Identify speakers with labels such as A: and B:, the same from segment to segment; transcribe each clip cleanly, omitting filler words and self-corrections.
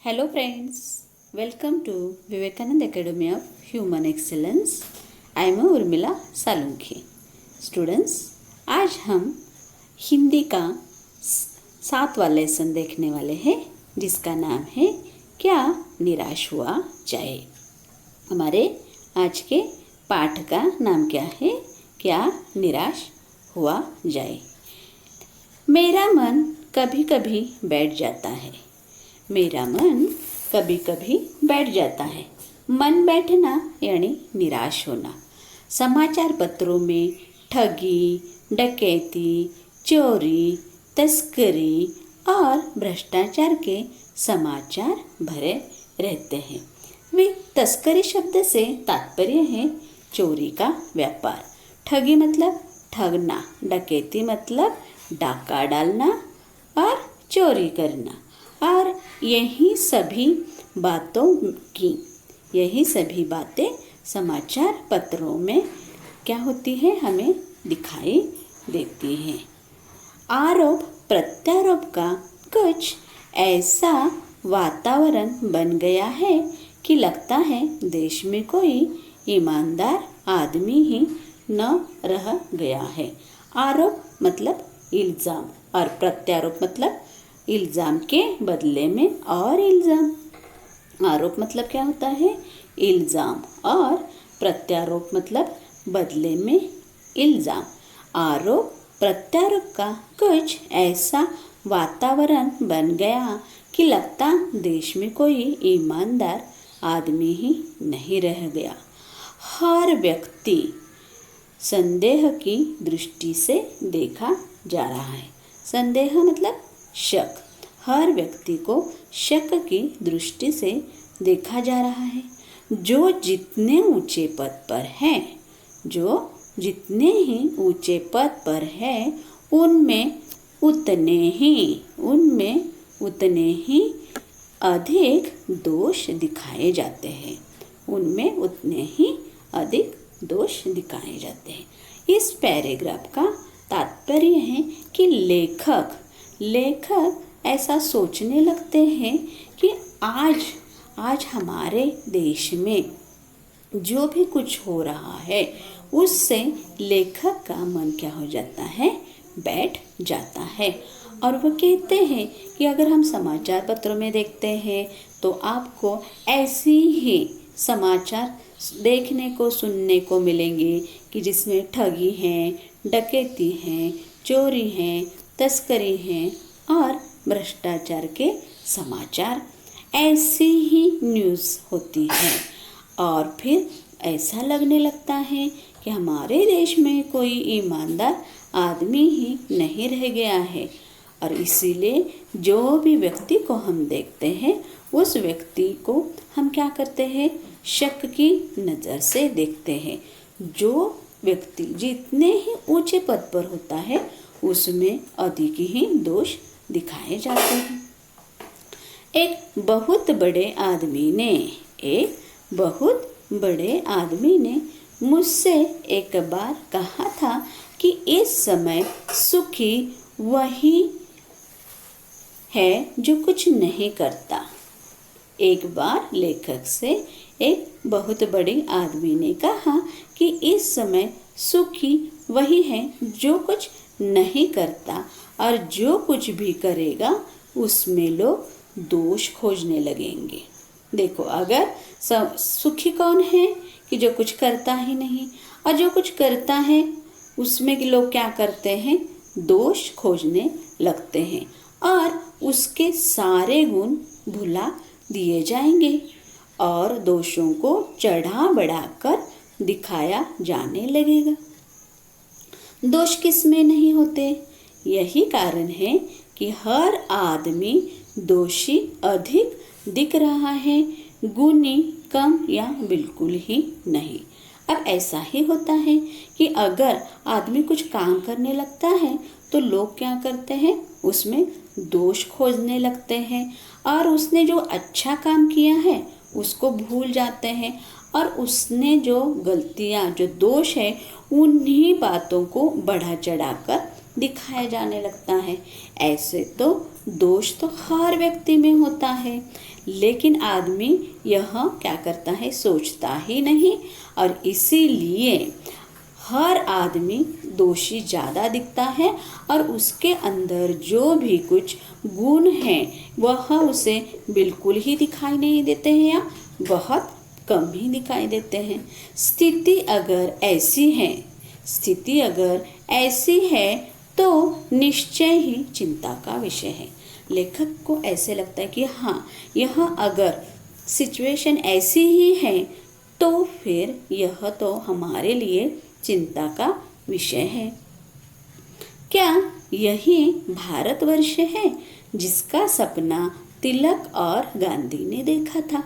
A: Hello friends, welcome to Vivekananda academy of human excellence. I am Urmila Salunkhe. Students, आज हम हिंदी का 7वां lesson देखने वाले हैं, जिसका नाम है क्या निराश हुआ जाए। हमारे आज के पाठ का नाम क्या है? क्या निराश हुआ जाए। मेरा मन कभी कभी बैठ जाता है। मेरा मन कभी कभी बैठ जाता है। मन बैठना यानी निराश होना। समाचार पत्रों में ठगी, डकैती, चोरी, तस्करी और भ्रष्टाचार के समाचार भरे रहते हैं। वे तस्करी शब्द से तात्पर्य है चोरी का व्यापार। ठगी मतलब ठगना, डकैती मतलब डाका डालना और चोरी करना। और यही सभी बातें समाचार पत्रों में क्या होती है, हमें दिखाई देती हैं। आरोप प्रत्यारोप का कुछ ऐसा वातावरण बन गया है कि लगता है देश में कोई ईमानदार आदमी ही न रह गया है। आरोप मतलब इल्ज़ाम और प्रत्यारोप मतलब इल्ज़ाम के बदले में और इल्ज़ाम। आरोप मतलब क्या होता है? इल्ज़ाम। और प्रत्यारोप मतलब बदले में इल्ज़ाम। आरोप प्रत्यारोप का कुछ ऐसा वातावरण बन गया कि लगता देश में कोई ईमानदार आदमी ही नहीं रह गया। हर व्यक्ति संदेह की दृष्टि से देखा जा रहा है। संदेह मतलब शक। हर व्यक्ति को शक की दृष्टि से देखा जा रहा है। जो जितने ऊंचे पद पर है उनमें उतने ही अधिक दोष दिखाए जाते हैं। इस पैराग्राफ का तात्पर्य है कि लेखक ऐसा सोचने लगते हैं कि आज हमारे देश में जो भी कुछ हो रहा है उससे लेखक का मन क्या हो जाता है? बैठ जाता है। और वो कहते हैं कि अगर हम समाचार पत्रों में देखते हैं तो आपको ऐसी ही समाचार देखने को सुनने को मिलेंगे कि जिसमें ठगी है, डकैती है, चोरी है, तस्करी है और भ्रष्टाचार के समाचार, ऐसी ही न्यूज़ होती है। और फिर ऐसा लगने लगता है कि हमारे देश में कोई ईमानदार आदमी ही नहीं रह गया है। और इसीलिए जो भी व्यक्ति को हम देखते हैं उस व्यक्ति को हम क्या करते हैं? शक की नज़र से देखते हैं। जो व्यक्ति जितने ही ऊंचे पद पर होता है उसमें अधिक ही दोष दिखाए जाते हैं। एक बहुत बड़े आदमी ने मुझसे एक बार कहा था कि इस समय सुखी वही है जो कुछ नहीं करता। एक बार लेखक से एक बहुत बड़े आदमी ने कहा कि इस समय सुखी वही है जो कुछ नहीं करता, और जो कुछ भी करेगा उसमें लोग दोष खोजने लगेंगे। देखो, अगर सुखी कौन है? कि जो कुछ करता ही नहीं, और जो कुछ करता है उसमें कि लोग क्या करते हैं? दोष खोजने लगते हैं और उसके सारे गुण भुला दिए जाएंगे और दोषों को चढ़ा बढ़ाकर दिखाया जाने लगेगा। दोष किस में नहीं होते? यही कारण है कि हर आदमी दोषी अधिक दिख रहा है, गुणी कम या बिल्कुल ही नहीं। अब ऐसा ही होता है कि अगर आदमी कुछ काम करने लगता है तो लोग क्या करते हैं? उसमें दोष खोजने लगते हैं और उसने जो अच्छा काम किया है उसको भूल जाते हैं और उसने जो गलतियाँ, जो दोष है, उन्हीं बातों को बढ़ा चढ़ाकर दिखाया जाने लगता है। ऐसे तो दोष तो हर व्यक्ति में होता है, लेकिन आदमी यह क्या करता है, सोचता ही नहीं, और इसीलिए हर आदमी दोषी ज़्यादा दिखता है और उसके अंदर जो भी कुछ गुण हैं वह उसे बिल्कुल ही दिखाई नहीं देते हैं या बहुत कम ही दिखाई देते हैं। स्थिति अगर ऐसी है तो निश्चय ही चिंता का विषय है। लेखक को ऐसे लगता है कि हाँ, यह अगर सिचुएशन ऐसी ही है तो फिर यह तो हमारे लिए चिंता का विषय है। क्या यही भारतवर्ष है जिसका सपना तिलक और गांधी ने देखा था?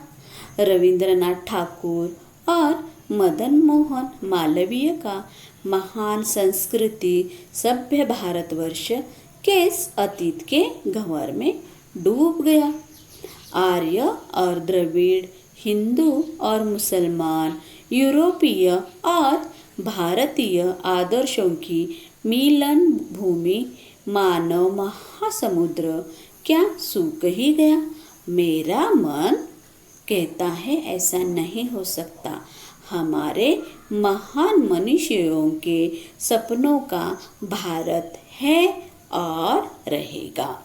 A: रविंद्रनाथ ठाकुर और मदन मोहन मालवीय का महान संस्कृति सभ्य भारतवर्ष किस अतीत के घवर में डूब गया? आर्य और द्रविड़, हिंदू और मुसलमान, यूरोपीय और भारतीय आदर्शों की मिलन भूमि मानव महासमुद्र क्या सूख ही गया? मेरा मन कहता है ऐसा नहीं हो सकता। हमारे महान मनुष्यों के सपनों का भारत है और रहेगा।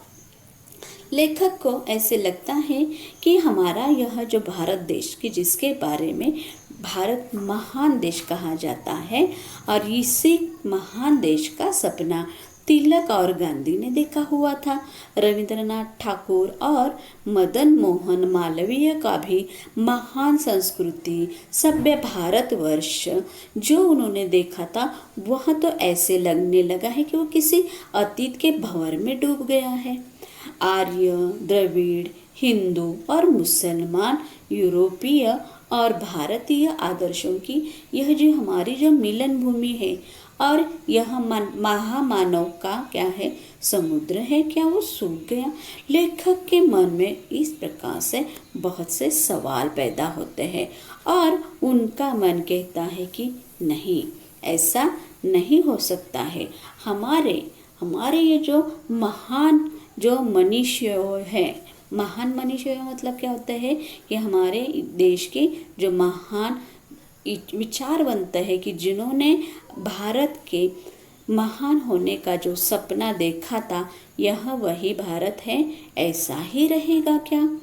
A: लेखक को ऐसे लगता है कि हमारा यह जो भारत देश की जिसके बारे में भारत महान देश कहा जाता है, और इसी महान देश का सपना तिलक और गांधी ने देखा हुआ था। रविंद्रनाथ ठाकुर और मदन मोहन मालवीय का भी महान संस्कृति सभ्य भारतवर्ष जो उन्होंने देखा था वह तो ऐसे लगने लगा है कि वो किसी अतीत के भंवर में डूब गया है। आर्य, द्रविड़, हिंदू और मुसलमान, यूरोपीय और भारतीय आदर्शों की यह जो हमारी जो मिलन भूमि है और यह महामानव का क्या है, समुद्र है, क्या वो सूख गया? लेखक के मन में इस प्रकार से बहुत से सवाल पैदा होते हैं और उनका मन कहता है कि नहीं, ऐसा नहीं हो सकता है। हमारे ये जो महान जो मनुष्य है, महान मनुष्य मतलब क्या होता है कि हमारे देश के जो महान विचारवंत है कि जिन्होंने भारत के महान होने का जो सपना देखा था, यह वही भारत है, ऐसा ही रहेगा क्या?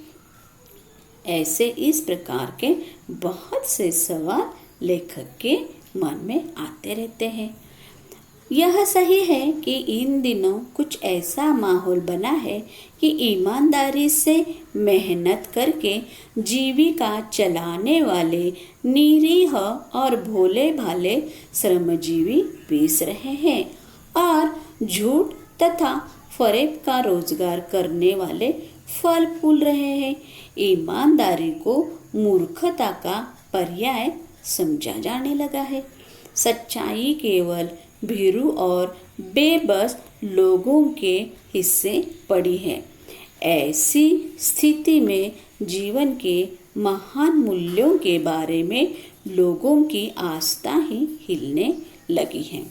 A: ऐसे इस प्रकार के बहुत से सवाल लेखक के मन में आते रहते हैं। यह सही है कि इन दिनों कुछ ऐसा माहौल बना है कि ईमानदारी से मेहनत करके जीविका चलाने वाले निरीह और भोले भाले श्रमजीवी पीस रहे हैं और झूठ तथा फरेब का रोजगार करने वाले फल फूल रहे हैं। ईमानदारी को मूर्खता का पर्याय समझा जाने लगा है। सच्चाई केवल भीरू और बेबस लोगों के हिस्से पड़ी है। ऐसी स्थिति में जीवन के महान मूल्यों के बारे में लोगों की आस्था ही हिलने लगी है।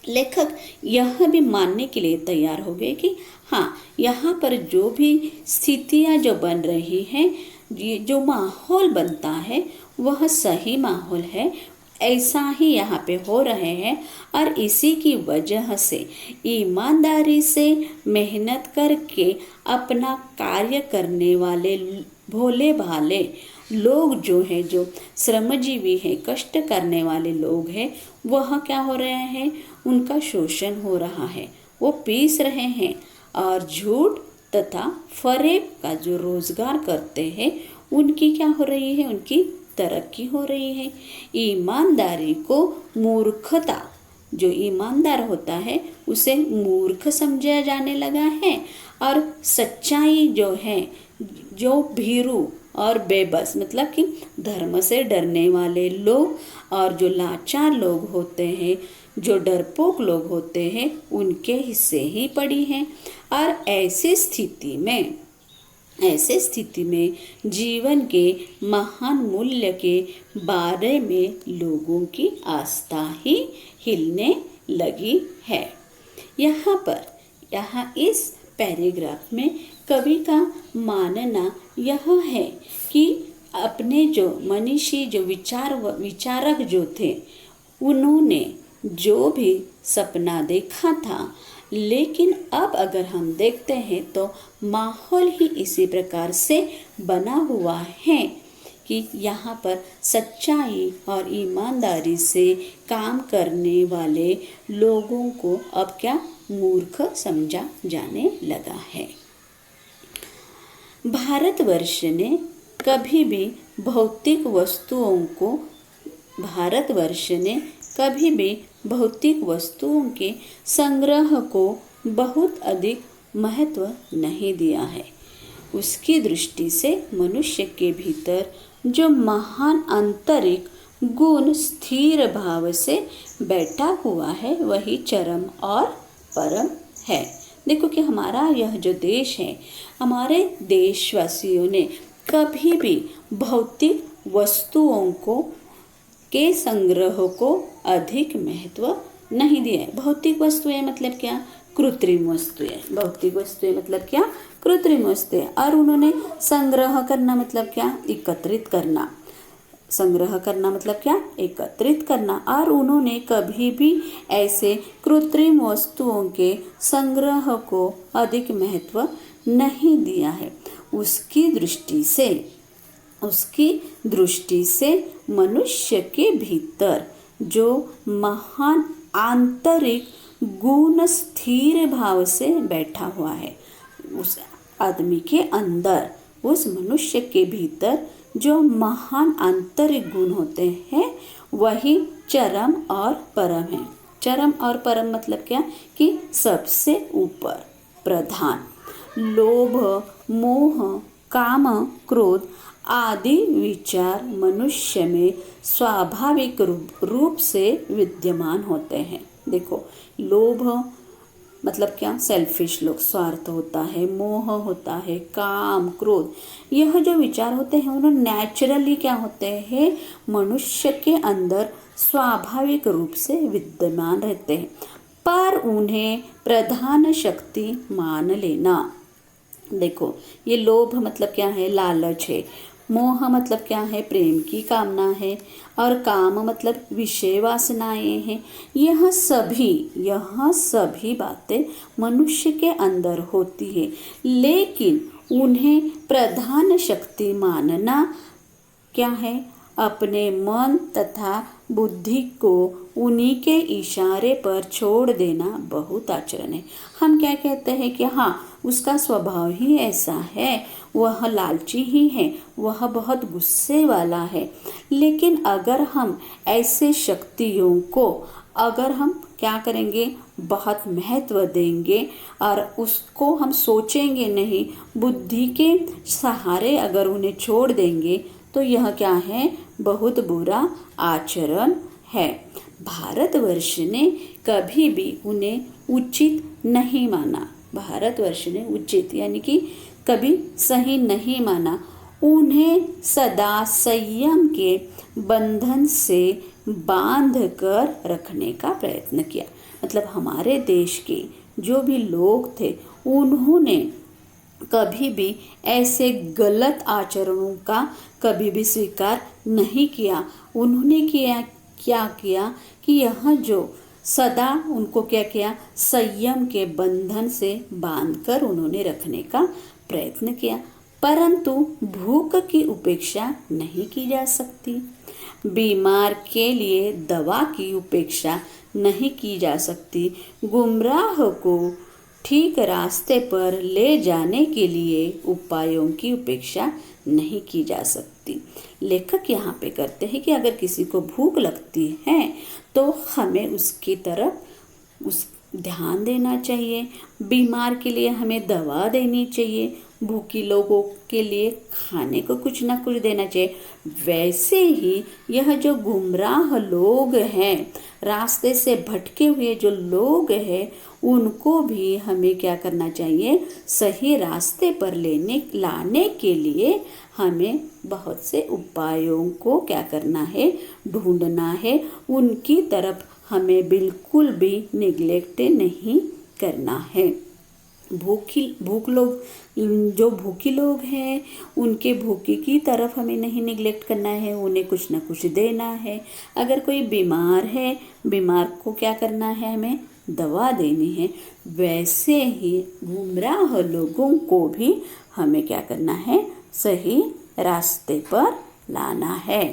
A: लेखक यह भी मानने के लिए तैयार हो गए कि हाँ, यहाँ पर जो भी स्थितियाँ जो बन रही हैं, ये जो माहौल बनता है वह सही माहौल है, ऐसा ही यहाँ पे हो रहे हैं और इसी की वजह से ईमानदारी से मेहनत करके अपना कार्य करने वाले भोले भाले लोग जो हैं, जो श्रमजीवी हैं, कष्ट करने वाले लोग हैं, वह क्या हो रहे हैं, उनका शोषण हो रहा है, वो पीस रहे हैं और झूठ तथा फरेब का जो रोजगार करते हैं उनकी क्या हो रही है, उनकी तरक्की हो रही है। ईमानदारी को मूर्खता, जो ईमानदार होता है उसे मूर्ख समझा जाने लगा है और सच्चाई जो है, जो भीरू और बेबस मतलब कि धर्म से डरने वाले लोग और जो लाचार लोग होते हैं, जो डरपोक लोग होते हैं, उनके हिस्से ही पड़ी हैं। और ऐसी स्थिति में जीवन के महान मूल्य के बारे में लोगों की आस्था ही हिलने लगी है। यहाँ इस पैराग्राफ में कवि का मानना यह है कि अपने जो मनीषी जो विचारक जो थे, उन्होंने जो भी सपना देखा था, लेकिन अब अगर हम देखते हैं तो माहौल ही इसी प्रकार से बना हुआ है कि यहाँ पर सच्चाई और ईमानदारी से काम करने वाले लोगों को अब क्या मूर्ख समझा जाने लगा है। भारतवर्ष ने कभी भी भौतिक वस्तुओं के संग्रह को बहुत अधिक महत्व नहीं दिया है। उसकी दृष्टि से मनुष्य के भीतर जो महान आंतरिक गुण स्थिर भाव से बैठा हुआ है, वही चरम और परम है। देखो कि हमारा यह जो देश है, हमारे देशवासियों ने कभी भी भौतिक वस्तुओं के संग्रह को अधिक महत्व नहीं दिया है। भौतिक वस्तुएं मतलब क्या? कृत्रिम वस्तुएं। भौतिक वस्तुएं मतलब क्या? कृत्रिम वस्तुएं। और उन्होंने संग्रह करना मतलब क्या? एकत्रित करना। संग्रह करना मतलब क्या? एकत्रित करना। और उन्होंने कभी भी ऐसे कृत्रिम वस्तुओं के संग्रह को अधिक महत्व नहीं दिया है। उसकी दृष्टि से मनुष्य के भीतर जो महान आंतरिक गुण स्थिर भाव से बैठा हुआ है, उस आदमी के अंदर, उस मनुष्य के भीतर जो महान आंतरिक गुण होते हैं, वही चरम और परम है। चरम और परम मतलब क्या? कि सबसे ऊपर, प्रधान। लोभ, मोह, काम, क्रोध आदि विचार मनुष्य में स्वाभाविक रूप से विद्यमान होते हैं। देखो, लोभ मतलब क्या? सेल्फिश लोग, स्वार्थ होता है। मोह होता है, काम, क्रोध, यह जो विचार होते हैं, उन्हें नेचुरली क्या होते हैं? मनुष्य के अंदर स्वाभाविक रूप से विद्यमान रहते हैं, पर उन्हें प्रधान शक्ति मान लेना। देखो, ये लोभ मतलब क्या है? लालच है। मोह मतलब क्या है? प्रेम की कामना है। और काम मतलब विषय वासनाएं हैं। यह सभी बातें मनुष्य के अंदर होती है, लेकिन उन्हें प्रधान शक्ति मानना क्या है? अपने मन तथा बुद्धि को उन्हीं के इशारे पर छोड़ देना बहुत आचरण है। हम क्या कहते हैं कि हाँ, उसका स्वभाव ही ऐसा है, वह लालची ही है, वह बहुत गुस्से वाला है। लेकिन अगर हम ऐसे शक्तियों को हम क्या करेंगे? बहुत महत्व देंगे और उसको हम सोचेंगे नहीं, बुद्धि के सहारे अगर उन्हें छोड़ देंगे, तो यह क्या है? बहुत बुरा आचरण है। भारतवर्ष ने कभी भी उन्हें उचित नहीं माना। भारतवर्ष ने उचित यानी कि कभी सही नहीं माना। उन्हें सदा संयम के बंधन से बांध कर रखने का प्रयत्न किया। मतलब हमारे देश के जो भी लोग थे, उन्होंने कभी भी ऐसे गलत आचरणों का कभी भी स्वीकार नहीं किया। उन्होंने क्या किया कि यह जो सदा उनको क्या किया? संयम के बंधन से बांधकर उन्होंने रखने का प्रयत्न किया। परंतु भूख की उपेक्षा नहीं की जा सकती। बीमार के लिए दवा की उपेक्षा नहीं की जा सकती। गुमराह को ठीक रास्ते पर ले जाने के लिए उपायों की उपेक्षा नहीं की जा सकती। लेखक यहाँ पे करते हैं कि अगर किसी को भूख लगती है तो हमें उसकी तरफ ध्यान देना चाहिए। बीमार के लिए हमें दवा देनी चाहिए। भूखी लोगों के लिए खाने को कुछ ना कुछ देना चाहिए। वैसे ही यह जो गुमराह लोग हैं, रास्ते से भटके हुए जो लोग हैं, उनको भी हमें क्या करना चाहिए? सही रास्ते पर लाने के लिए हमें बहुत से उपायों को क्या करना है? ढूंढना है। उनकी तरफ हमें बिल्कुल भी निगलेक्ट नहीं करना है। जो भूखी लोग हैं उनके भूखे की तरफ हमें नहीं निगलेक्ट करना है, उन्हें कुछ ना कुछ देना है। अगर कोई बीमार है, बीमार को क्या करना है, हमें दवा देनी है। वैसे ही गुमराह लोगों को भी हमें क्या करना है, सही रास्ते पर लाना है।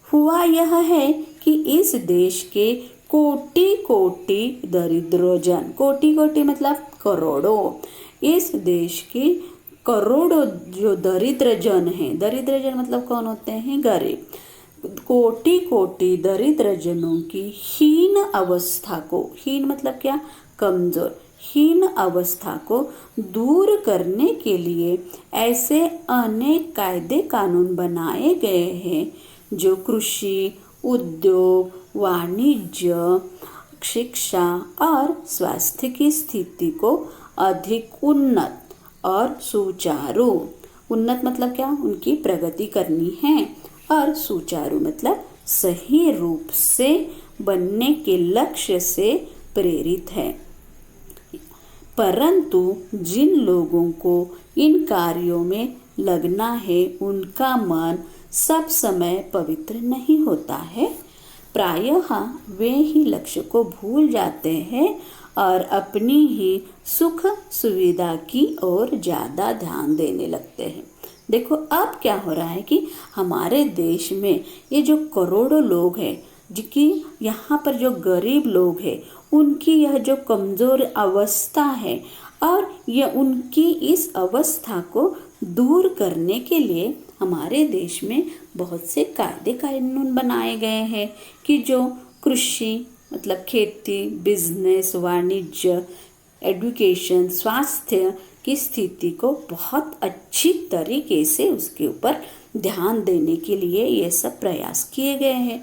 A: हुआ यह है कि इस देश के कोटि कोटि दरिद्रजन, कोटि कोटि मतलब करोड़ों, इस देश के करोड़ों जो दरिद्रजन हैं, दरिद्रजन मतलब कौन होते हैं, गरीब, कोटि कोटि दरिद्रजनों की हीन अवस्था को, हीन मतलब क्या, कमजोर, हीन अवस्था को दूर करने के लिए ऐसे अनेक कायदे कानून बनाए गए हैं जो कृषि, उद्योग, वाणिज्य, शिक्षा और स्वास्थ्य की स्थिति को अधिक उन्नत और सुचारू, उन्नत मतलब क्या, उनकी प्रगति करनी है, और सुचारू मतलब सही रूप से बनने के लक्ष्य से प्रेरित है। परंतु जिन लोगों को इन कार्यों में लगना है उनका मन सब समय पवित्र नहीं होता है। प्रायः वे ही लक्ष्य को भूल जाते हैं और अपनी ही सुख सुविधा की ओर ज़्यादा ध्यान देने लगते हैं। देखो अब क्या हो रहा है कि हमारे देश में ये जो करोड़ों लोग हैं, जिनकी यहाँ पर जो गरीब लोग हैं, उनकी यह जो कमज़ोर अवस्था है, और यह उनकी इस अवस्था को दूर करने के लिए हमारे देश में बहुत से कायदे कानून बनाए गए हैं कि जो कृषि मतलब खेती, बिजनेस, वाणिज्य, एजुकेशन, स्वास्थ्य की स्थिति को बहुत अच्छी तरीके से उसके ऊपर ध्यान देने के लिए ये सब प्रयास किए गए हैं।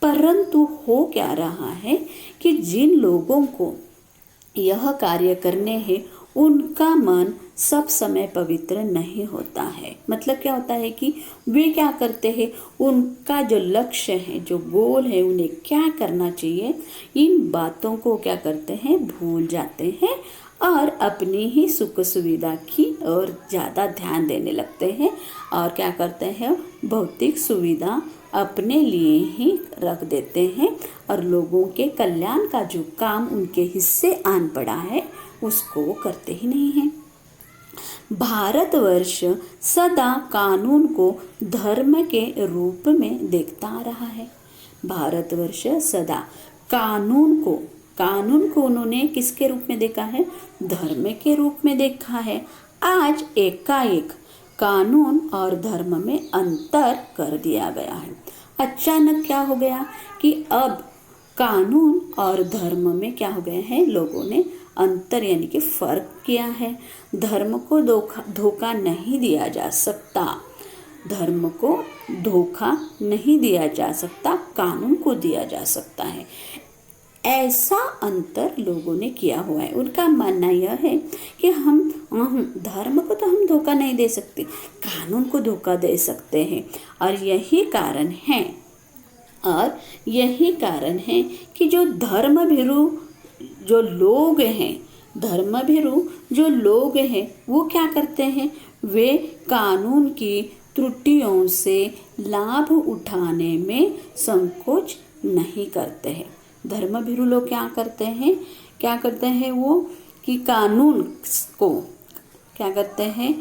A: परंतु हो क्या रहा है कि जिन लोगों को यह कार्य करने हैं उनका मन सब समय पवित्र नहीं होता है। मतलब क्या होता है कि वे क्या करते हैं, उनका जो लक्ष्य है, जो गोल है, उन्हें क्या करना चाहिए, इन बातों को क्या करते हैं, भूल जाते हैं और अपनी ही सुख सुविधा की ओर ज़्यादा ध्यान देने लगते हैं और क्या करते हैं, भौतिक सुविधा अपने लिए ही रख देते हैं और लोगों के कल्याण का जो काम उनके हिस्से आन पड़ा है उसको वो करते ही नहीं हैं। भारतवर्ष सदा कानून को धर्म के रूप में देखता आ रहा है। भारतवर्ष सदा कानून को उन्होंने किसके रूप में देखा है, धर्म के रूप में देखा है। आज एकाएक कानून और धर्म में अंतर कर दिया गया है। अचानक क्या हो गया कि अब कानून और धर्म में क्या हो गए हैं, लोगों ने अंतर यानी कि फर्क किया है। धर्म को धोखा नहीं दिया जा सकता, धर्म को धोखा नहीं दिया जा सकता, कानून को दिया जा सकता है। ऐसा अंतर लोगों ने किया हुआ है। उनका मानना यह है कि हम धर्म को तो हम धोखा नहीं दे सकते, कानून को धोखा दे सकते हैं। और यही कारण है कि जो धर्मभीरू जो लोग हैं वो क्या करते हैं, वे कानून की त्रुटियों से लाभ उठाने में संकोच नहीं करते हैं। धर्मभीरू लोग क्या करते हैं वो कि कानून को क्या करते हैं,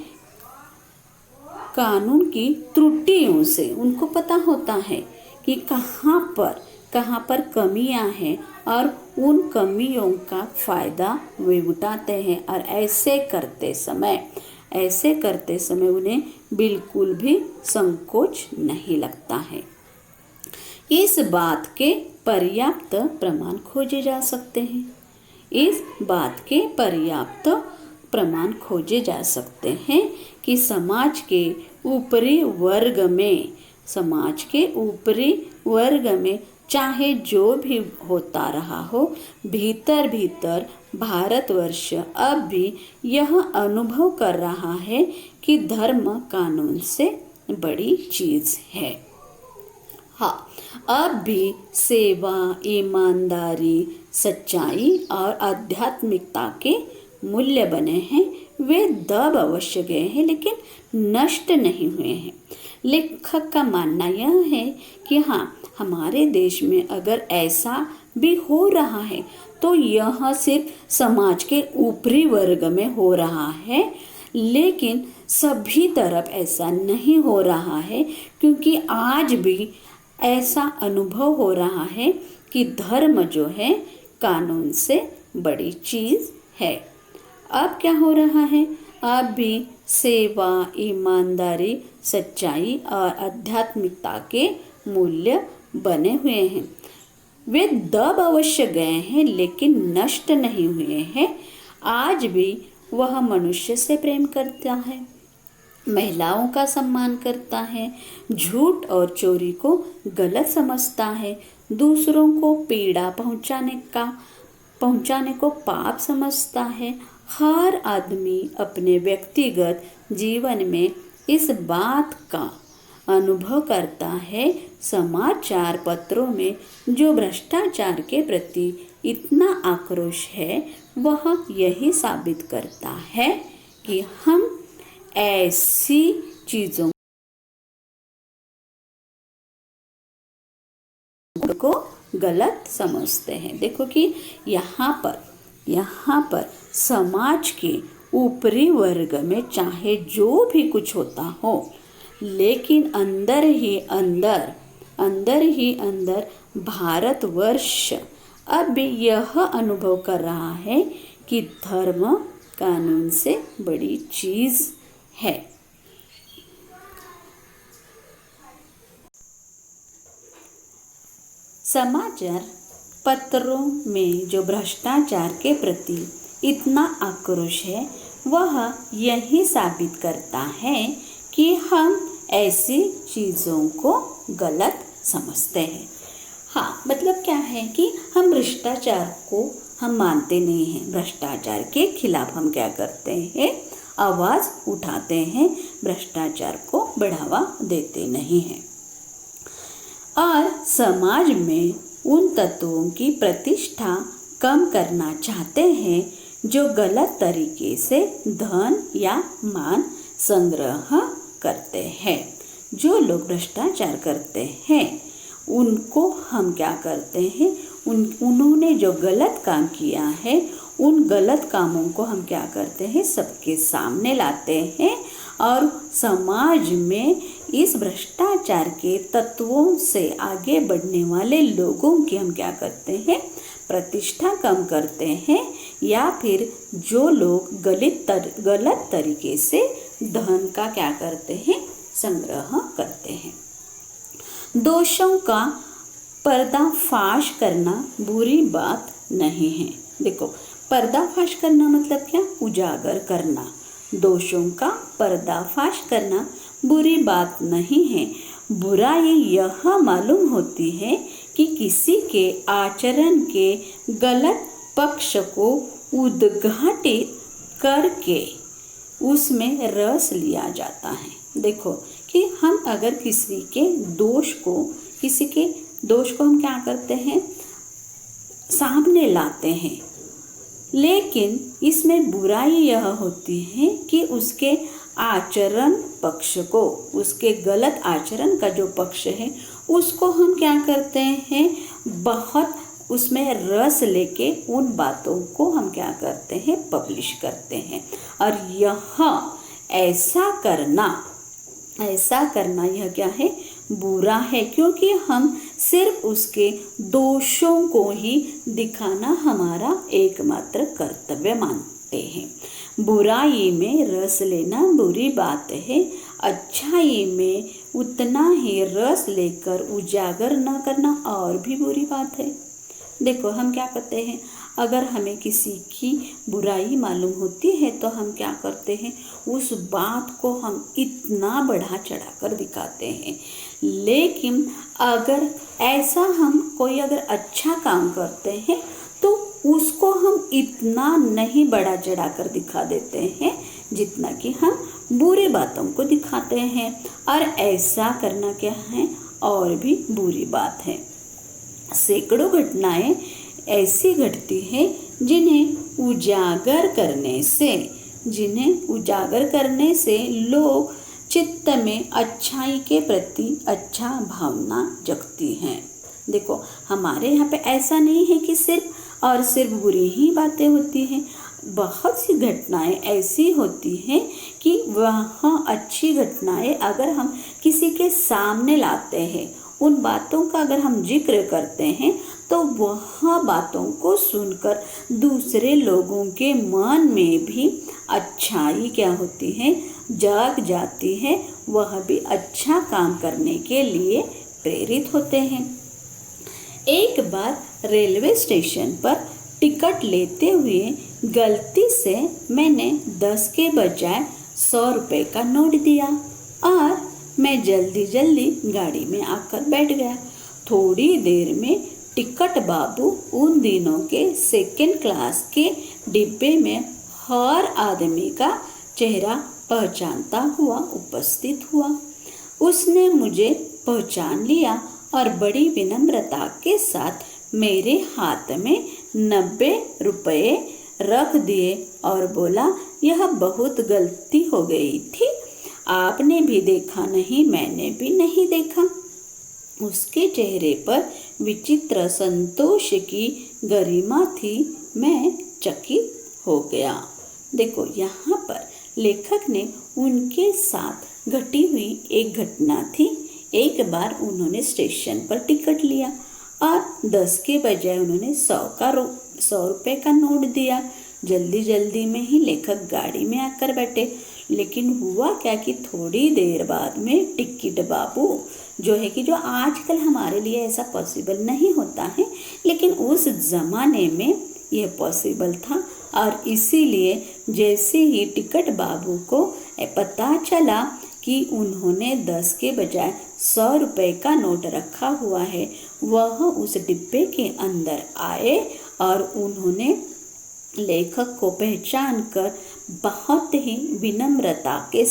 A: कानून की त्रुटियों से उनको पता होता है कि कहाँ पर कमियां हैं और उन कमियों का फायदा वे उठाते हैं। और ऐसे करते समय उन्हें बिल्कुल भी संकोच नहीं लगता है। इस बात के पर्याप्त प्रमाण खोजे जा सकते हैं कि समाज के ऊपरी वर्ग में चाहे जो भी होता रहा हो, भीतर भारतवर्ष अब भी यह अनुभव कर रहा है कि धर्म कानून से बड़ी चीज है। हाँ, अब भी सेवा, ईमानदारी, सच्चाई और आध्यात्मिकता के मूल्य बने हैं, वे दब अवश्य गए हैं लेकिन नष्ट नहीं हुए हैं। लेखक का मानना यह है कि हाँ, हमारे देश में अगर ऐसा भी हो रहा है तो यह सिर्फ समाज के ऊपरी वर्ग में हो रहा है, लेकिन सभी तरफ ऐसा नहीं हो रहा है, क्योंकि आज भी ऐसा अनुभव हो रहा है कि धर्म जो है कानून से बड़ी चीज़ है। अब क्या हो रहा है, अब भी सेवा, ईमानदारी, सच्चाई और आध्यात्मिकता के मूल्य बने हुए हैं। वे दब अवश्य गए हैं लेकिन नष्ट नहीं हुए हैं। आज भी वह मनुष्य से प्रेम करता है, महिलाओं का सम्मान करता है, झूठ और चोरी को गलत समझता है, दूसरों को पीड़ा पहुंचाने को पाप समझता है। हर आदमी अपने व्यक्तिगत जीवन में इस बात का अनुभव करता है। समाचार पत्रों में जो भ्रष्टाचार के प्रति इतना आक्रोश है, वह यही साबित करता है कि हम ऐसी चीज़ों को गलत समझते हैं। देखो कि यहाँ पर समाज के ऊपरी वर्ग में चाहे जो भी कुछ होता हो, लेकिन अंदर ही अंदर भारतवर्ष अब भी यह अनुभव कर रहा है कि धर्म कानून से बड़ी चीज़ है। समाचार पत्रों में जो भ्रष्टाचार के प्रति इतना आक्रोश है, वह यही साबित करता है कि हम ऐसी चीज़ों को गलत समझते हैं। हाँ, मतलब क्या है कि हम भ्रष्टाचार को हम मानते नहीं हैं। भ्रष्टाचार के खिलाफ हम क्या करते हैं, आवाज़ उठाते हैं, भ्रष्टाचार को बढ़ावा देते नहीं हैं। और समाज में उन तत्वों की प्रतिष्ठा कम करना चाहते हैं जो गलत तरीके से धन या मान संग्रह करते हैं। जो लोग भ्रष्टाचार करते हैं उनको हम क्या करते हैं, उन्होंने जो गलत काम किया है, उन गलत कामों को हम क्या करते हैं, सबके सामने लाते हैं और समाज में इस भ्रष्टाचार के तत्वों से आगे बढ़ने वाले लोगों की हम क्या करते हैं, प्रतिष्ठा कम करते हैं, या फिर जो लोग गलत तरीके से धन का क्या करते हैं, संग्रह करते हैं। दोषों का पर्दाफाश करना बुरी बात नहीं है। देखो, पर्दाफाश करना मतलब क्या, उजागर करना। दोषों का पर्दाफाश करना बुरी बात नहीं है। बुराई यह मालूम होती है कि किसी के आचरण के गलत पक्ष को उद्घाटित करके उसमें रस लिया जाता है। देखो कि हम अगर किसी के दोष को हम क्या करते हैं, सामने लाते हैं, लेकिन इसमें बुराई यह होती है कि उसके आचरण पक्ष को, उसके गलत आचरण का जो पक्ष है, उसको हम क्या करते हैं, बहुत उसमें रस लेके उन बातों को हम क्या करते हैं, पब्लिश करते हैं। और यह ऐसा करना यह क्या है, बुरा है, क्योंकि हम सिर्फ उसके दोषों को ही दिखाना हमारा एकमात्र कर्तव्य मानते हैं। बुराई में रस लेना बुरी बात है, अच्छाई में उतना ही रस लेकर उजागर न करना और भी बुरी बात है। देखो, हम क्या करते हैं, अगर हमें किसी की बुराई मालूम होती है तो हम क्या करते हैं, उस बात को हम इतना बढ़ा चढ़ाकर दिखाते हैं। लेकिन अगर ऐसा हम कोई अगर अच्छा काम करते हैं तो उसको हम इतना नहीं बढ़ा चढ़ाकर दिखा देते हैं जितना कि हम बुरी बातों को दिखाते हैं। और ऐसा करना क्या है, और भी बुरी बात है। सैकड़ों घटनाएं ऐसी घटती है जिन्हें उजागर करने से लोग चित्त में अच्छाई के प्रति अच्छा भावना जगती है। देखो, हमारे यहाँ पे ऐसा नहीं है कि सिर्फ और सिर्फ बुरी ही बातें होती हैं। बहुत सी घटनाएं ऐसी होती हैं कि वह अच्छी घटनाएं अगर हम किसी के सामने लाते हैं, उन बातों का अगर हम जिक्र करते हैं, तो वह बातों को सुनकर दूसरे लोगों के मन में भी अच्छाई क्या होती है, जाग जाती है। वह भी अच्छा काम करने के लिए प्रेरित होते हैं। एक बार रेलवे स्टेशन पर टिकट लेते हुए गलती से मैंने 10 के बजाय 100 रुपये का नोट दिया और मैं जल्दी जल्दी गाड़ी में आकर बैठ गया। थोड़ी देर में टिकट बाबू उन दिनों के सेकंड क्लास के डिब्बे में हर आदमी का चेहरा पहचानता हुआ उपस्थित हुआ। उसने मुझे पहचान लिया और बड़ी विनम्रता के साथ मेरे हाथ में 90 रुपये रख दिए और बोला, यह बहुत गलती हो गई थी, आपने भी देखा नहीं, मैंने भी नहीं देखा। उसके चेहरे पर विचित्र संतोष की गरिमा थी। मैं चकित हो गया। देखो, यहाँ पर लेखक ने उनके साथ घटी हुई एक घटना थी। एक बार उन्होंने स्टेशन पर टिकट लिया और 10 के बजाय उन्होंने 100 रुपये का नोट दिया। जल्दी जल्दी में ही लेखक गाड़ी में आकर बैठे। लेकिन हुआ क्या कि थोड़ी देर बाद में टिकट बाबू जो आजकल हमारे लिए ऐसा पॉसिबल नहीं होता है, लेकिन उस ज़माने में यह पॉसिबल था। और इसीलिए जैसे ही टिकट बाबू को पता चला कि उन्होंने 10 के बजाय 100 रुपये का नोट रखा हुआ है, वह उस डिब्बे के अंदर आए और उन्होंने लेखक को पहचान कर बहुत ही विनम्रता के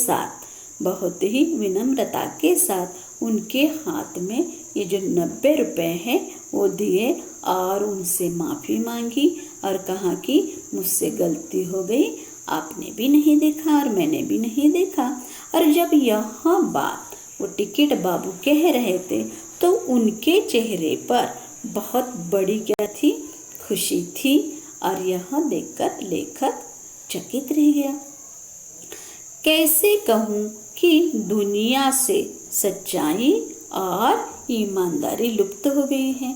A: साथ उनके हाथ में ये जो 90 रुपये हैं वो दिए और उनसे माफ़ी मांगी और कहा कि मुझसे गलती हो गई, आपने भी नहीं देखा और मैंने भी नहीं देखा। और जब यह बात वो टिकट बाबू कह रहे थे तो उनके चेहरे पर बहुत बड़ी क्या थी, खुशी थी। और यह देखकर लेखक चकित रह गया। कैसे कहूँ कि दुनिया से सच्चाई और ईमानदारी लुप्त हो गई है।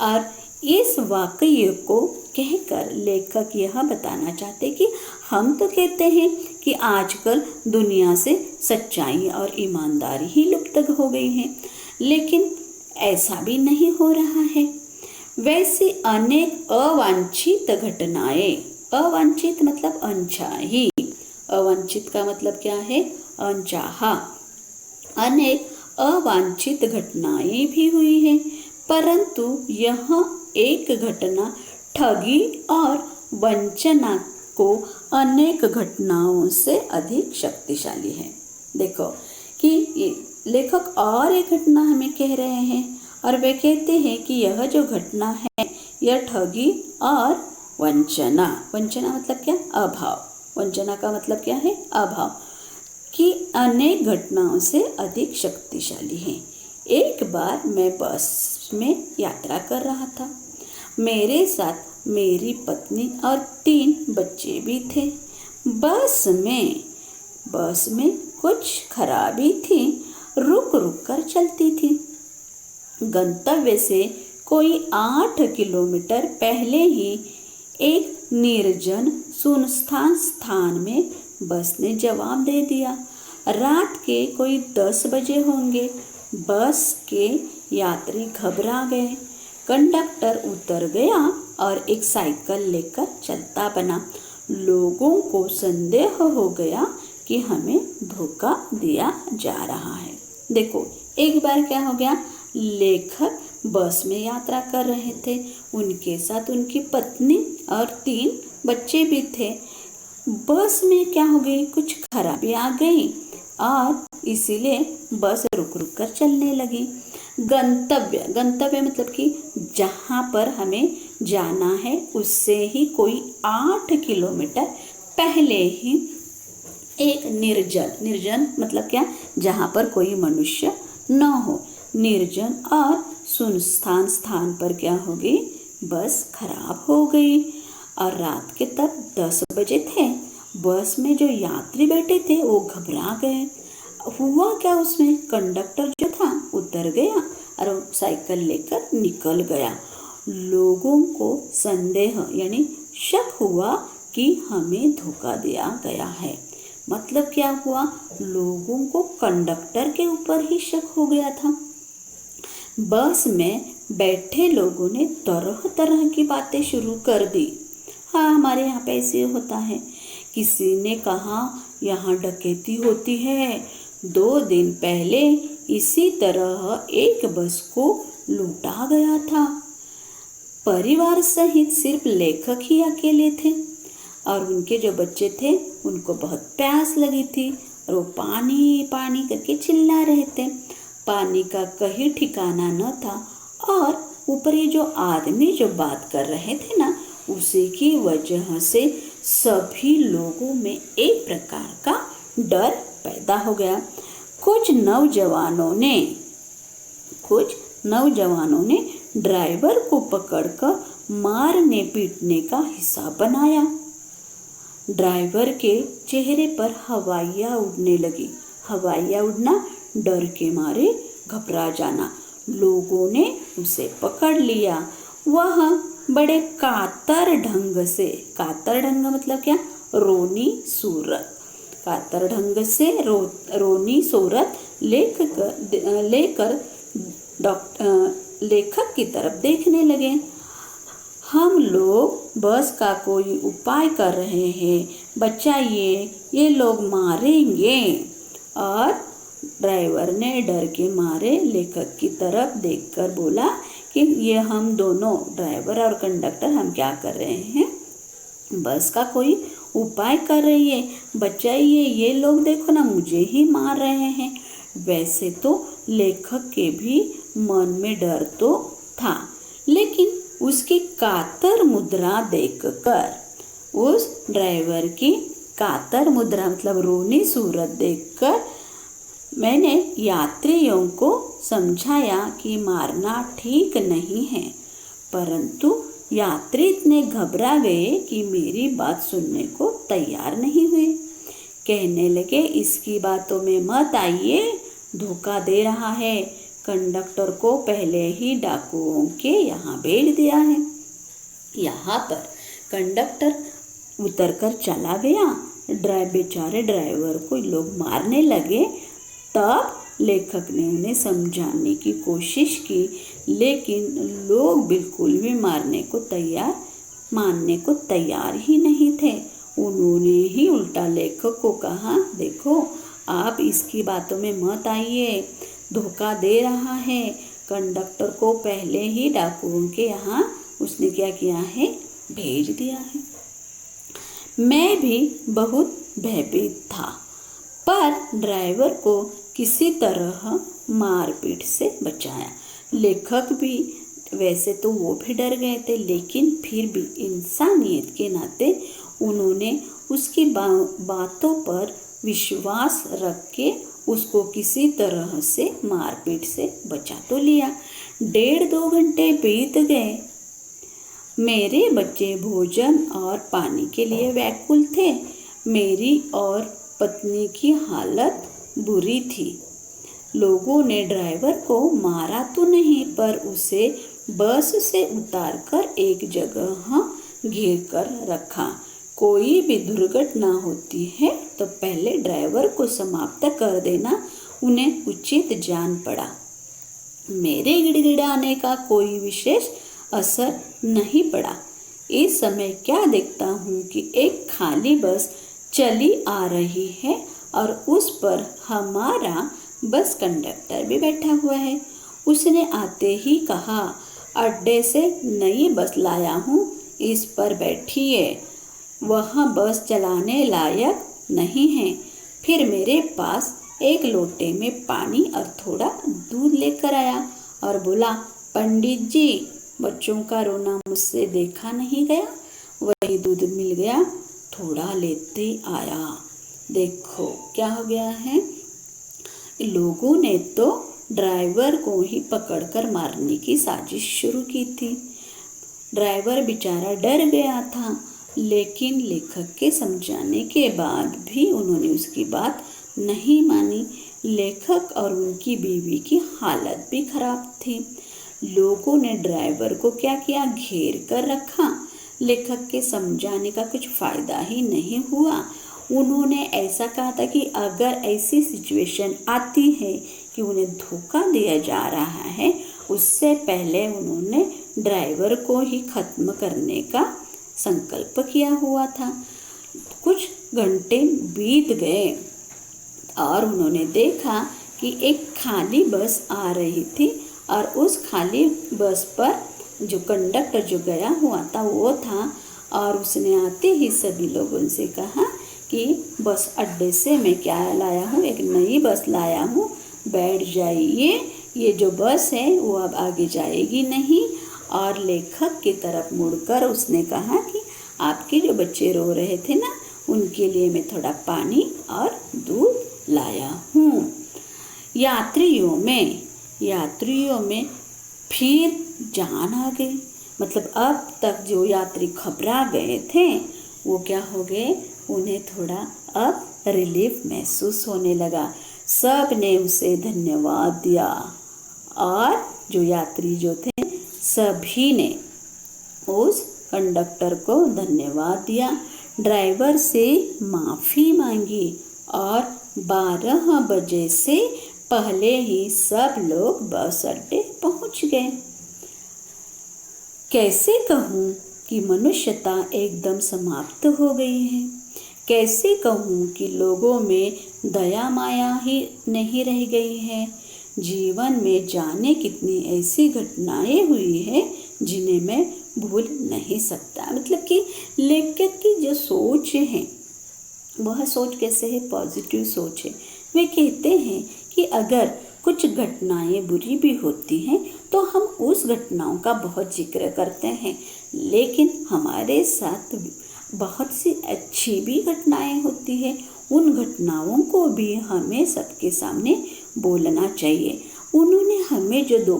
A: और इस वाकये को कहकर लेखक यह बताना चाहते कि हम तो कहते हैं कि आजकल दुनिया से सच्चाई और ईमानदारी ही लुप्त हो गई है, लेकिन ऐसा भी नहीं हो रहा है। वैसी अनेक अवांछित घटनाएं, अवांछित मतलब अनचाही, अवांछित का मतलब क्या है, अनचाहा। अनेक अवांछित घटनाएं भी हुई हैं, परंतु यह एक घटना ठगी और वंचना को अनेक घटनाओं से अधिक शक्तिशाली है। देखो कि लेखक और एक घटना हमें कह रहे हैं और वे कहते हैं कि यह जो घटना है यह ठगी और वंचना, वंचना मतलब क्या, अभाव, वंचना का मतलब क्या है, अभाव, कि अनेक घटनाओं से अधिक शक्तिशाली है। एक बार मैं बस में यात्रा कर रहा था। मेरे साथ मेरी पत्नी और 3 बच्चे भी थे। बस में कुछ खराबी थी, रुक रुक कर चलती थी। गंतव्य से कोई 8 किलोमीटर पहले ही एक निर्जन सुनसान स्थान में बस ने जवाब दे दिया। रात के कोई 10 बजे होंगे। बस के यात्री घबरा गए। कंडक्टर उतर गया और एक साइकिल लेकर चलता बना। लोगों को संदेह हो गया कि हमें धोखा दिया जा रहा है। देखो, एक बार क्या हो गया, लेखक बस में यात्रा कर रहे थे, उनके साथ उनकी पत्नी और 3 बच्चे भी थे। बस में क्या हो गई, कुछ खराबी आ गई और इसीलिए बस रुक रुक कर चलने लगी। गंतव्य, गंतव्य मतलब कि जहाँ पर हमें जाना है उससे ही कोई 8 किलोमीटर पहले ही एक निर्जन, निर्जन मतलब क्या, जहाँ पर कोई मनुष्य न हो, निर्जन और सुनसान स्थान पर क्या हो गई, बस खराब हो गई। और रात के तब 10 बजे थे। बस में जो यात्री बैठे थे वो घबरा गए। हुआ क्या, उसमें कंडक्टर जो था उतर गया और साइकिल लेकर निकल गया। लोगों को संदेह यानी शक हुआ कि हमें धोखा दिया गया है। मतलब क्या हुआ, लोगों को कंडक्टर के ऊपर ही शक हो गया था। बस में बैठे लोगों ने तरह तरह की बातें शुरू कर दी। हाँ, हमारे यहाँ पे ऐसे होता है। किसी ने कहा यहाँ डकैती होती है। 2 दिन पहले इसी तरह एक बस को लूटा गया था। परिवार सहित सिर्फ लेखक ही अकेले थे और उनके जो बच्चे थे उनको बहुत प्यास लगी थी और वो पानी पानी करके चिल्ला रहे थे। पानी का कहीं ठिकाना न था और ऊपर ये जो आदमी जो बात कर रहे थे ना, उसी की वजह से सभी लोगों में एक प्रकार का डर पैदा हो गया। कुछ नौजवानों ने ड्राइवर को पकड़कर मारने पीटने का हिसाब बनाया। ड्राइवर के चेहरे पर हवाइयाँ उड़ने लगी। हवाइयाँ उड़ना, डर के मारे घबरा जाना। लोगों ने उसे पकड़ लिया। वह बड़े कातर ढंग से, कातर ढंग मतलब क्या, रोनी सूरत, कातर ढंग से रोनी सूरत लेकर लेखक की तरफ देखने लगे। हम लोग बस का कोई उपाय कर रहे हैं, बचाइए, ये लोग मारेंगे। और ड्राइवर ने डर के मारे लेखक की तरफ देखकर बोला कि ये हम दोनों, ड्राइवर और कंडक्टर, हम क्या कर रहे हैं, बस का कोई उपाय कर रही है, बचाइए, ये लोग देखो ना मुझे ही मार रहे हैं। वैसे तो लेखक के भी मन में डर तो था, लेकिन उसकी कातर मुद्रा देखकर, उस ड्राइवर की कातर मुद्रा मतलब रोनी सूरत देखकर मैंने यात्रियों को समझाया कि मारना ठीक नहीं है, परंतु यात्री इतने घबरा गए कि मेरी बात सुनने को तैयार नहीं हुए। कहने लगे, इसकी बातों में मत आइए, धोखा दे रहा है, कंडक्टर को पहले ही डाकुओं के यहाँ भेज दिया है। यहाँ पर कंडक्टर उतरकर चला गया। बेचारे ड्राइवर को लोग मारने लगे। तब लेखक ने उन्हें समझाने की कोशिश की, लेकिन लोग बिल्कुल भी मानने को तैयार ही नहीं थे। उन्होंने ही उल्टा लेखक को कहा, देखो आप इसकी बातों में मत आइए, धोखा दे रहा है, कंडक्टर को पहले ही डाकुओं के यहाँ उसने क्या किया है, भेज दिया है। मैं भी बहुत भयभीत था, पर ड्राइवर को किसी तरह मारपीट से बचाया। लेखक भी, वैसे तो वो भी डर गए थे, लेकिन फिर भी इंसानियत के नाते उन्होंने उसकी बातों पर विश्वास रख के उसको किसी तरह से मारपीट से बचा तो लिया। 1.5-2 घंटे बीत गए। मेरे बच्चे भोजन और पानी के लिए व्याकुल थे। मेरी और पत्नी की हालत बुरी थी। लोगों ने ड्राइवर को मारा तो नहीं, पर उसे बस से उतारकर एक जगह घेर कर रखा। कोई भी दुर्घटना होती है तो पहले ड्राइवर को समाप्त कर देना उन्हें उचित जान पड़ा। मेरे गिड़गिड़ाने का कोई विशेष असर नहीं पड़ा। इस समय क्या देखता हूँ कि एक खाली बस चली आ रही है और उस पर हमारा बस कंडक्टर भी बैठा हुआ है। उसने आते ही कहा, अड्डे से नई बस लाया हूँ, इस पर बैठिए, वह बस चलाने लायक नहीं है। फिर मेरे पास एक लोटे में पानी और थोड़ा दूध लेकर आया और बोला, पंडित जी, बच्चों का रोना मुझसे देखा नहीं गया, वही दूध मिल गया, थोड़ा लेते आया। देखो क्या हो गया है, लोगों ने तो ड्राइवर को ही पकड़कर मारने की साजिश शुरू की थी। ड्राइवर बेचारा डर गया था, लेकिन लेखक के समझाने के बाद भी उन्होंने उसकी बात नहीं मानी। लेखक और उनकी बीवी की हालत भी खराब थी। लोगों ने ड्राइवर को क्या किया, घेर कर रखा। लेखक के समझाने का कुछ फ़ायदा ही नहीं हुआ। उन्होंने ऐसा कहा था कि अगर ऐसी सिचुएशन आती है कि उन्हें धोखा दिया जा रहा है, उससे पहले उन्होंने ड्राइवर को ही ख़त्म करने का संकल्प किया हुआ था। कुछ घंटे बीत गए और उन्होंने देखा कि एक खाली बस आ रही थी और उस खाली बस पर जो कंडक्टर जो गया हुआ था वो था, और उसने आते ही सभी लोगों से कहा कि बस अड्डे से मैं क्या लाया हूँ, एक नई बस लाया हूँ, बैठ जाइए, ये जो बस है वो अब आगे जाएगी नहीं। और लेखक की तरफ मुड़कर उसने कहा कि आपके जो बच्चे रो रहे थे ना, उनके लिए मैं थोड़ा पानी और दूध लाया हूँ। यात्रियों में फिर जान आ गई। मतलब अब तक जो यात्री घबरा गए थे वो क्या हो गए, उन्हें थोड़ा अब रिलीफ महसूस होने लगा। सब ने उसे धन्यवाद दिया और जो यात्री जो थे सभी ने उस कंडक्टर को धन्यवाद दिया, ड्राइवर से माफ़ी मांगी और 12 बजे से पहले ही सब लोग बस अड्डे पहुंच गए। कैसे कहूँ कि मनुष्यता एकदम समाप्त हो गई है। कैसे कहूँ कि लोगों में दया माया ही नहीं रह गई है। जीवन में जाने कितनी ऐसी घटनाएं हुई है जिन्हें मैं भूल नहीं सकता। मतलब कि लेखक की जो सोच है वह सोच कैसे है, पॉजिटिव सोच है। वे कहते हैं कि अगर कुछ घटनाएं बुरी भी होती हैं तो हम उस घटनाओं का बहुत जिक्र करते हैं, लेकिन हमारे साथ बहुत सी अच्छी भी घटनाएं होती है। उन घटनाओं को भी हमें सबके सामने बोलना चाहिए। उन्होंने हमें जो दो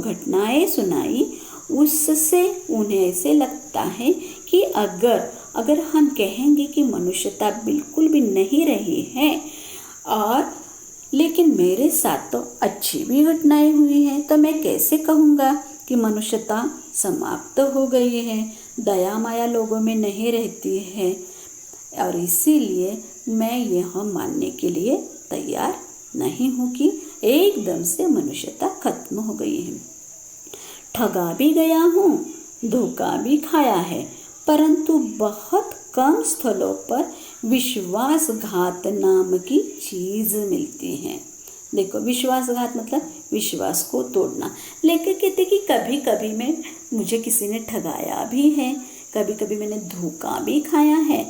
A: घटनाएं सुनाई उससे उन्हें ऐसे लगता है कि अगर हम कहेंगे कि मनुष्यता बिल्कुल भी नहीं रही है, और लेकिन मेरे साथ तो अच्छी भी घटनाएं हुई हैं, तो मैं कैसे कहूँगा कि मनुष्यता समाप्त हो गई है, दया माया लोगों में नहीं रहती है। और इसीलिए मैं यह मानने के लिए तैयार नहीं हूँ कि एकदम से मनुष्यता खत्म हो गई है। ठगा भी गया हूँ, धोखा भी खाया है, परंतु बहुत कम स्थलों पर विश्वासघात नाम की चीज़ मिलती है। देखो, विश्वासघात मतलब विश्वास को तोड़ना। लेकिन कहते कि कभी कभी मुझे किसी ने ठगाया भी है, कभी कभी मैंने धोखा भी खाया है,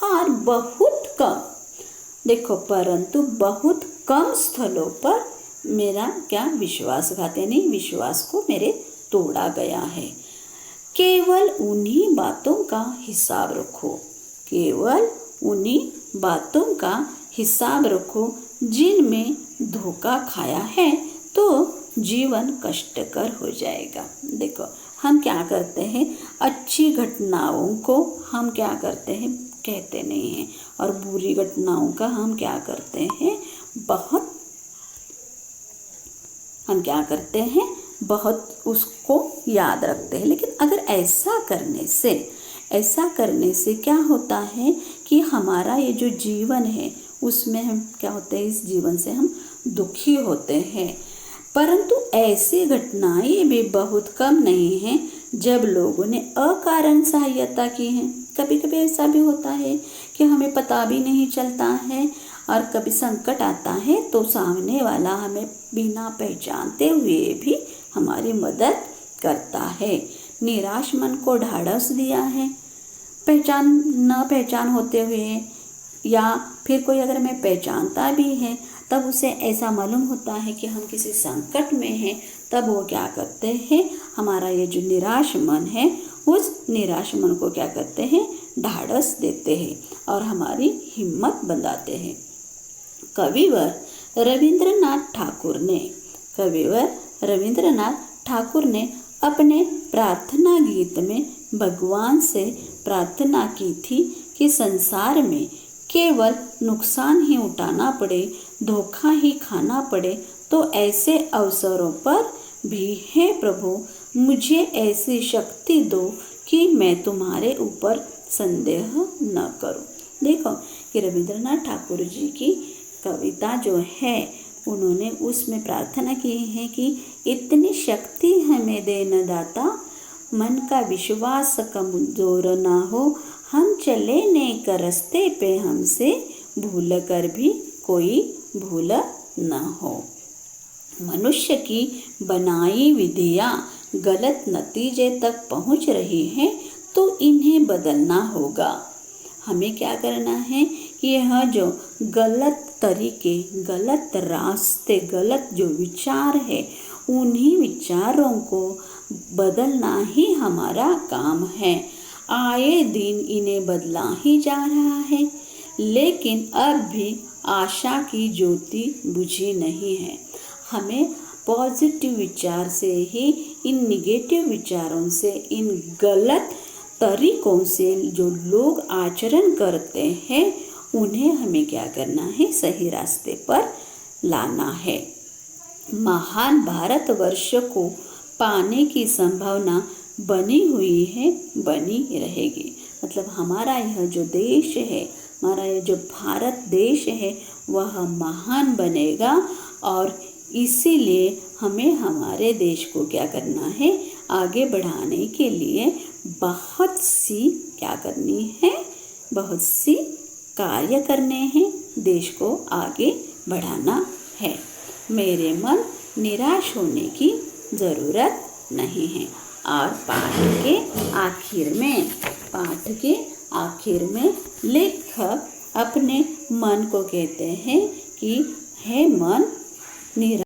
A: और बहुत कम, देखो, परंतु बहुत कम स्थलों पर मेरा क्या विश्वासघात यानी विश्वास को मेरे तोड़ा गया है। केवल उन्हीं बातों का हिसाब रखो, केवल उन्हीं बातों का हिसाब रखो जिनमें धोखा खाया है, तो जीवन कष्टकर हो जाएगा। देखो, हम क्या करते हैं, अच्छी घटनाओं को हम क्या करते हैं, कहते नहीं हैं, और बुरी घटनाओं का हम क्या करते हैं, बहुत उसको याद रखते हैं। लेकिन अगर ऐसा करने से क्या होता है कि हमारा ये जो जीवन है उसमें हम क्या होते हैं, इस जीवन से हम दुखी होते हैं। परंतु ऐसी घटनाएं भी बहुत कम नहीं हैं जब लोगों ने अकारण सहायता की है। कभी कभी ऐसा भी होता है कि हमें पता भी नहीं चलता है, और कभी संकट आता है तो सामने वाला हमें बिना पहचानते हुए भी हमारी मदद करता है। निराश मन को ढाढ़स दिया है, न पहचान होते हुए या फिर कोई अगर हमें पहचानता भी है तब उसे ऐसा मालूम होता है कि हम किसी संकट में हैं, तब वो क्या करते हैं, हमारा ये जो निराश मन है उस निराश मन को क्या करते हैं, ढाढ़स देते हैं और हमारी हिम्मत बंधाते हैं। कविवर रविंद्रनाथ ठाकुर ने अपने प्रार्थना गीत में भगवान से प्रार्थना की थी कि संसार में केवल नुकसान ही उठाना पड़े, धोखा ही खाना पड़े, तो ऐसे अवसरों पर भी हे प्रभु मुझे ऐसी शक्ति दो कि मैं तुम्हारे ऊपर संदेह न करूं। देखो कि रविंद्रनाथ ठाकुर जी की कविता जो है उन्होंने उसमें प्रार्थना की है कि इतनी शक्ति हमें देना दाता, मन का विश्वास कमजोर ना हो, हम चले नेक रास्ते पे, हमसे भूल कर भी कोई भूल न हो। मनुष्य की बनाई विधियाँ गलत नतीजे तक पहुँच रही हैं तो इन्हें बदलना होगा। हमें क्या करना है कि यह जो गलत तरीके, गलत रास्ते, गलत जो विचार है उन्हीं विचारों को बदलना ही हमारा काम है। आए दिन इन्हें बदला ही जा रहा है, लेकिन अब भी आशा की ज्योति बुझी नहीं है। हमें पॉजिटिव विचार से ही इन निगेटिव विचारों से, इन गलत तरीकों से जो लोग आचरण करते हैं उन्हें हमें क्या करना है, सही रास्ते पर लाना है। महान भारतवर्ष को पाने की संभावना बनी हुई है, बनी रहेगी। मतलब हमारा यह जो देश है, हमारा यह जो भारत देश है वह महान बनेगा और इसीलिए हमें हमारे देश को क्या करना है, आगे बढ़ाने के लिए बहुत सी क्या करनी है, बहुत सी कार्य करने हैं, देश को आगे बढ़ाना है। मेरे मन निराश होने की ज़रूरत नहीं है। और पाठ के आखिर में लेखक अपने मन को कहते हैं कि हे मन निराश